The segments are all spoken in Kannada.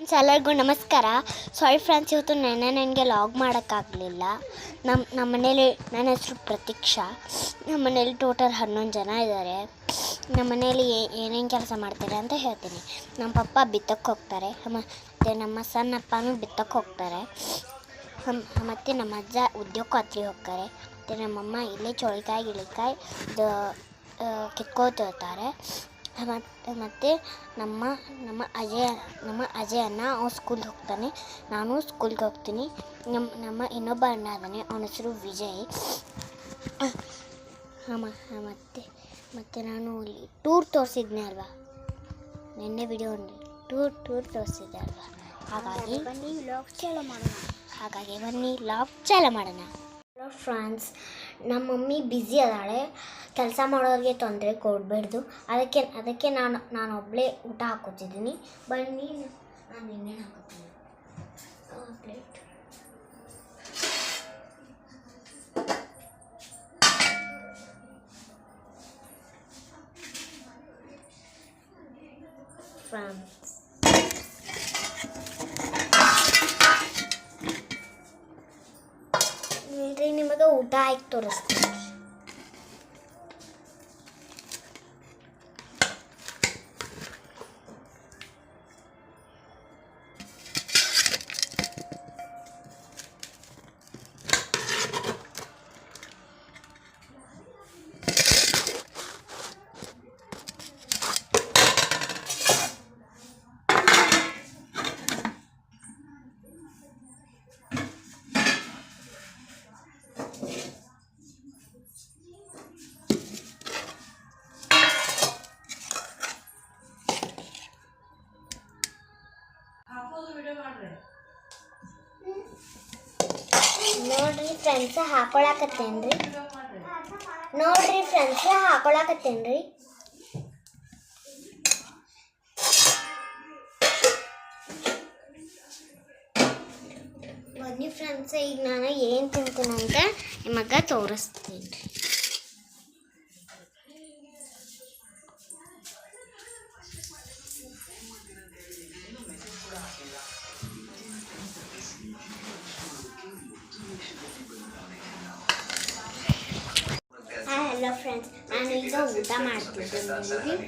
ಎಲ್ಲರಿಗೂ ನಮಸ್ಕಾರ. ಸಾರಿ ಫ್ರೆಂಡ್ಸ್, ಇವತ್ತು ನನಗೆ ಲಾಗ್ ಮಾಡೋಕ್ಕಾಗಲಿಲ್ಲ. ನಮ್ಮ ಮನೇಲಿ ನನ್ನ ಹೆಸರು ಪ್ರತೀಕ್ಷಾ. ನಮ್ಮ ಮನೇಲಿ ಟೋಟಲ್ 11 ಜನ ಇದ್ದಾರೆ. ನಮ್ಮ ಮನೇಲಿ ಏನೇನು ಕೆಲಸ ಮಾಡ್ತಾರೆ ಅಂತ ಹೇಳ್ತೀನಿ. ನಮ್ಮ ಪಪ್ಪ ಬಿತ್ತಕ್ಕೆ ಹೋಗ್ತಾರೆ, ಮತ್ತು ನಮ್ಮ ಸಣ್ಣಪ್ಪನೂ ಬಿತ್ತಕ್ಕೆ ಹೋಗ್ತಾರೆ, ಮತ್ತು ನಮ್ಮ ಅಜ್ಜ ಉದ್ಯೋಗಕ್ಕೆ ಹೋಗ್ತಾರೆ, ಮತ್ತು ನಮ್ಮಮ್ಮ ಇಲ್ಲೇ ಚೋಳಿಕಾಯಿ ಗಿಳಿಕಾಯಿ ಕಿತ್ಕೋತಿರ್ತಾರೆ. ಮತ್ತು ನಮ್ಮ ಅಜಯ್ ಅಣ್ಣ ಅವ್ನು ಸ್ಕೂಲ್ಗೆ ಹೋಗ್ತಾನೆ, ನಾನು ಸ್ಕೂಲ್ಗೆ ಹೋಗ್ತೀನಿ. ನಮ್ಮ ಇನ್ನೊಬ್ಬ ಅಣ್ಣ ಇದ್ದಾನೆ, ಅವನ ಹೆಸರು ವಿಜಯ್. ಮತ್ತು ನಾನು ಇಲ್ಲಿ ಟೂರ್ ತೋರಿಸಿದ್ನೆ ಅಲ್ವಾ, ನಿನ್ನೆ ವಿಡಿಯೋ ಟೂರ್ ತೋರಿಸಿದ್ದೆ ಅಲ್ವಾ, ಹಾಗಾಗಿ ಬನ್ನಿ ಲಾಗ್ ಚಾಲು ಮಾಡೋಣ. ಹಲೋ ಫ್ರೆಂಡ್ಸ್, ನಮ್ಮ ಮಮ್ಮಿ ಬ್ಯುಸಿ ಅದಾಳೆ. ಕೆಲಸ ಮಾಡೋರಿಗೆ ತೊಂದರೆ ಕೊಡಬೇಡ್ದು, ಅದಕ್ಕೆ ನಾನು ಒಬ್ಬಳೇ ಊಟ ಹಾಕೋತಿದ್ದೀನಿ. ಬನ್ನಿ, ನಾನು ಇನ್ನೇನು ಹಾಕೋತೀನಿ ಪ್ಲೇಟ್. ಫ್ರೆಂಡ್ಸ್, ನಿಮಗೆ ಊಟ ಆಯ್ತು ತೋರಿಸ್ತೀನಿ. ನೋಡ್ರಿ ಫ್ರೆಂಡ್ಸ್, ಹಾಕೊಳಕತ್ತೇನ್ರಿ. ಬನ್ನಿ ಫ್ರೆಂಡ್ಸ್, ಈಗ ನಾನು ಏನು ತಿಂತೀನಂತ ನಿಮಗೆ ತೋರಿಸ್ತೀನಿ. ಹಲೋ ಫ್ರೆಂಡ್ಸ್, ನಾನು ಈಗ ಊಟ ಮಾಡ್ತಿದ್ದೀನಿ.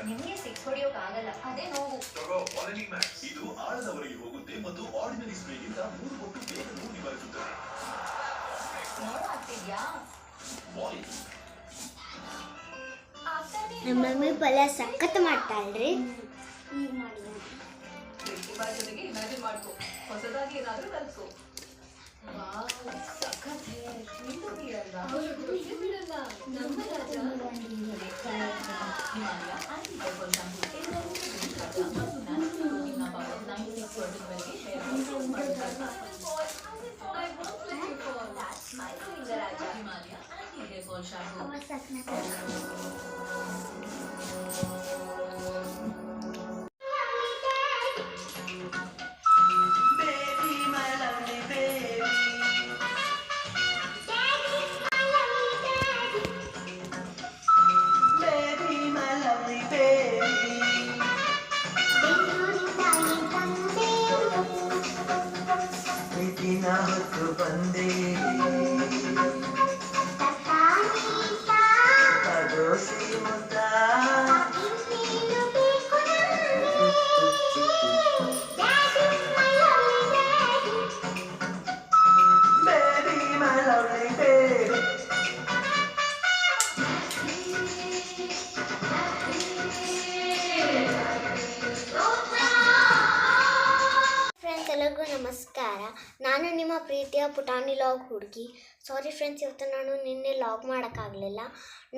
ನಿಮಗೆ ಸಿಕ್ಸ್ ಹೊಡೆಯೋಕ್ಕಾಗಲ್ಲ, ಅದೇ ನೋವು. ಇದು ಆಳದವರೆಗೆ ಹೋಗುತ್ತೆ ಮತ್ತು ಆರ್ಡಿನರಿ ಸ್ಪ್ರೇಗಿಂತ 3 ಪಟ್ಟು ಬೇಗ ನೋವು ನಿವಾರಿಸುತ್ತದೆ. ನಮ್ಮ ಮಮ್ಮಿ ಪಲ್ಯ ಸಖತ್ ಮಾಡ್ತಾಳ್ರಿ. ಜೊತೆಗೆ ಇಮ್ಯಾಜಿನ್ ಮಾಡ್ಕೊ, ಹೊಸದಾಗಿ ಏನಾದ್ರೂ ಕಲ್ತ್ಕೊ. ಬಂದೇ ಎಲ್ಲರಿಗೂ ನಮಸ್ಕಾರ. ನಾನು ನಿಮ್ಮ ಪ್ರೀತಿಯ ಪುಟಾಣಿ ಲಾಗ್ ಹುಡುಗಿ. ಸಾರಿ ಫ್ರೆಂಡ್ಸ್, ಇವತ್ತು ನಾನು ನಿನ್ನೆ ಲಾಗ್ ಮಾಡೋಕ್ಕಾಗಲಿಲ್ಲ.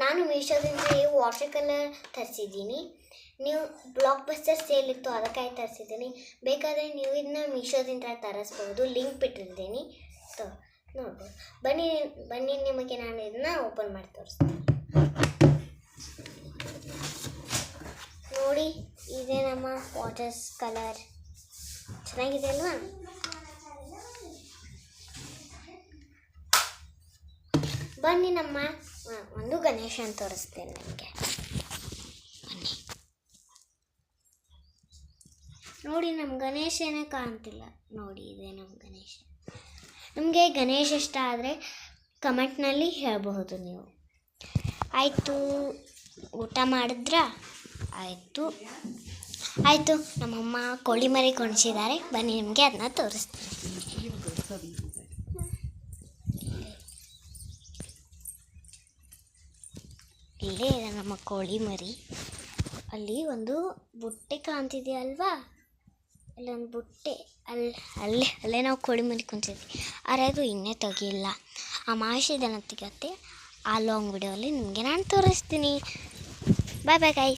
ನಾನು ಮೀಶೋದಿಂದ ವಾಟರ್ ಕಲರ್ ತರಿಸಿದ್ದೀನಿ. ನೀವು ಬ್ಲಾಕ್ ಬಸ್ಟರ್ ಸೇಲ್ ಇತ್ತು, ಅದಕ್ಕಾಗಿ ತರಿಸಿದ್ದೀನಿ. ಬೇಕಾದರೆ ನೀವು ಇದನ್ನ ಮೀಶೋದಿಂದ ತರಿಸ್ಬೋದು, ಲಿಂಕ್ ಬಿಟ್ಟಿರ್ತೀನಿ, ನೋಡ್ಬೋದು. ಬನ್ನಿ ನಿಮಗೆ ನಾನು ಇದನ್ನ ಓಪನ್ ಮಾಡಿ ತೋರಿಸ್ತೀನಿ. ನೋಡಿ, ಇದೇ ನಮ್ಮ ವಾಟರ್ ಕಲರ್. ಚೆನ್ನಾಗಿದೆ ಅಲ್ವಾ? ಬನ್ನಿ ನಮ್ಮ ಒಂದು ಗಣೇಶನ ತೋರಿಸ್ತೇನೆ ನಿಮಗೆ. ಬನ್ನಿ ನೋಡಿ, ನಮ್ಮ ಗಣೇಶ ಏನೇ ಕಾಣ್ತಿಲ್ಲ ನೋಡಿ, ಇದೆ ನಮ್ಮ ಗಣೇಶ. ನಮಗೆ ಗಣೇಶ ಇಷ್ಟ ಆದರೆ ಕಮೆಂಟ್ನಲ್ಲಿ ಹೇಳಬಹುದು ನೀವು. ಆಯಿತು, ಊಟ ಮಾಡಿದ್ರಾ? ಆಯಿತು. ನಮ್ಮಮ್ಮ ಕೋಳಿ ಮರಿ ಕೊಣಿಸಿದ್ದಾರೆ, ಬನ್ನಿ ನಿಮಗೆ ಅದನ್ನ ತೋರಿಸ್ತೀನಿ. ಇಲ್ಲೇ ಇದೆ ನಮ್ಮ ಕೋಳಿ ಮರಿ. ಅಲ್ಲಿ ಒಂದು ಬುಟ್ಟೆ ಕಾಣ್ತಿದೆಯಲ್ವಾ, ಅಲ್ಲೊಂದು ಬುಟ್ಟೆ, ಅಲ್ಲೇ ನಾವು ಕೋಳಿ ಮರಿ ಕುಂತಿದ್ವಿ. ಆದರೆ ಅದು ಇನ್ನೇ ತೆಗಿಲ್ಲ. ಅಮಾವಾಸ್ಯೆ ದಿನ ತೆಗಿಯುತ್ತೆ. ಆ ಲಾಂಗ್ ವಿಡಿಯೋಲ್ಲಿ ನಿಮಗೆ ನಾನು ತೋರಿಸ್ತೀನಿ. ಬಾಯ್ ಬಾಯ್ ಗೈಸ್.